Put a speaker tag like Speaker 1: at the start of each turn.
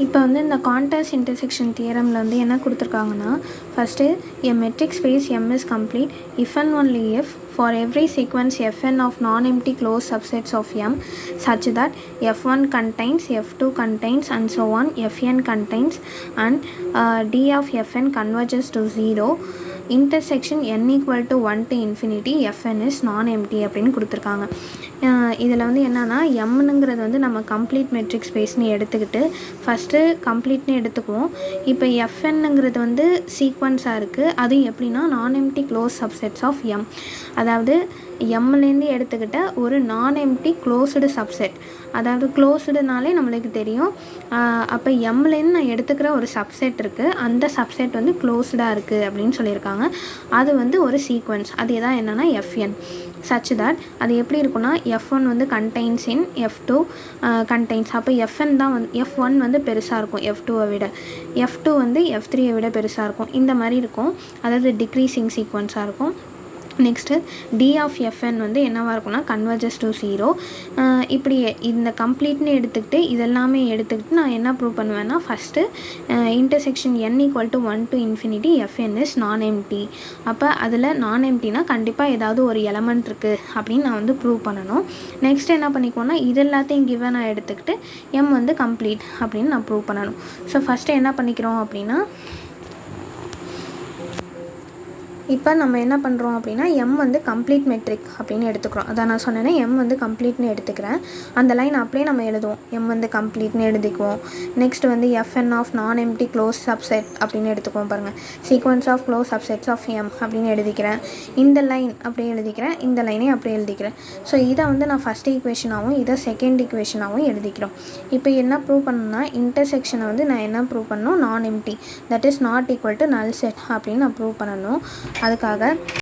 Speaker 1: இப்போ வந்து இந்த கான்டெக்ஸ்ட் இன்டர்செக்ஷன் தியரமில் வந்து என்ன கொடுத்துருக்காங்கன்னா, first a metric space M is complete if and only if for every sequence Fn of non-empty closed subsets of M such that F1 contains, F2 contains and so on, Fn contains and D of Fn converges to 0 intersection n equal to 1 to infinity Fn is non-empty அப்படின்னு கொடுத்துருக்காங்க. இதில் வந்து என்னென்னா எம்னுங்கிறது வந்து நம்ம complete matric ஸ்பேஸ்னு எடுத்துக்கிட்டு first கம்ப்ளீட்னு எடுத்துக்குவோம். இப்போ எஃப்என்னுங்கிறது வந்து சீக்வன்ஸாக இருக்குது. அதுவும் எப்படின்னா non empty closed subsets of M, அதாவது எம்லேருந்து எடுத்துக்கிட்ட ஒரு நான் எம்டி க்ளோஸ்டு சப்செட், அதாவது க்ளோஸ்டுனாலே நம்மளுக்கு தெரியும். அப்போ எம்லேருந்து நான் எடுத்துக்கிற ஒரு சப்செட் இருக்குது, அந்த சப்செட் வந்து க்ளோஸ்டாக இருக்குது அப்படின்னு சொல்லியிருக்காங்க. அது வந்து ஒரு சீக்வன்ஸ், அது எதான் என்னென்னா எஃப்என் such that அது எப்படி இருக்குன்னா F1 வந்து contains in F2 contains. அப்போ Fn தான் வந்து F1 வந்து பெருசாக இருக்கும் F2வை விட, F2 வந்து F3யை விட பெருசாக இருக்கும். இந்த மாதிரி இருக்கும், அதாவது டிக்ரீசிங் சீக்வன்ஸாக இருக்கும். நெக்ஸ்ட்டு டி ஆஃப் எஃப்என் வந்து என்னவாக இருக்கும்னா கன்வர்ஜஸ் டு 0. இப்படி இந்த கம்ப்ளீட்னு எடுத்துக்கிட்டு இதெல்லாமே எடுத்துக்கிட்டு நான் என்ன ப்ரூவ் பண்ணுவேன்னா, first intersection n equal to 1 to infinity Fn is நான் எம்டி. அப்போ அதில் நான் எம்டினா கண்டிப்பாக ஏதாவது ஒரு எலமெண்ட் இருக்குது அப்படின்னு நான் வந்து ப்ரூவ் பண்ணணும். நெக்ஸ்ட் என்ன பண்ணிக்கோன்னா இது எல்லாத்தையும் கிவன் நான் எடுத்துக்கிட்டு m வந்து கம்ப்ளீட் அப்படின்னு நான் ப்ரூவ் பண்ணணும். ஸோ ஃபஸ்ட்டு என்ன பண்ணிக்கிறோம் அப்படின்னா, இப்போ நம்ம என்ன பண்ணுறோம் அப்படின்னா m வந்து கம்ப்ளீட் மெட்ரிக் அப்படின்னு எடுத்துக்கிறோம். அதான் நான் சொன்னேன்னா m வந்து கம்ப்ளீட்னு எடுத்துக்கிறேன். அந்த லைன் அப்படியே நம்ம எழுதுவோம், m வந்து கம்ப்ளீட்னு எழுதிக்குவோம். நெக்ஸ்ட் வந்து Fn of non empty closed subset அப்படின்னு எடுத்துக்குவோம். பாருங்கள், sequence of closed subsets of m அப்படின்னு எழுதிக்கிறேன். இந்த லைன் அப்படியே எழுதிக்கிறேன், இந்த லைனே அப்படியே எழுதிக்கிறேன். ஸோ இதை வந்து நான் ஃபஸ்ட் ஈக்குவேஷனாகவும் இதை செகண்ட் ஈக்குவேஷனாகவும் எழுதிக்கிறோம். இப்போ என்ன ப்ரூவ் பண்ணணும்னா இன்டர்செக்ஷனை வந்து நான் என்ன ப்ரூவ் பண்ணணும், non empty that is not equal to null set அப்படின்னு நான் ப்ரூவ் பண்ணணும். அதுக்காக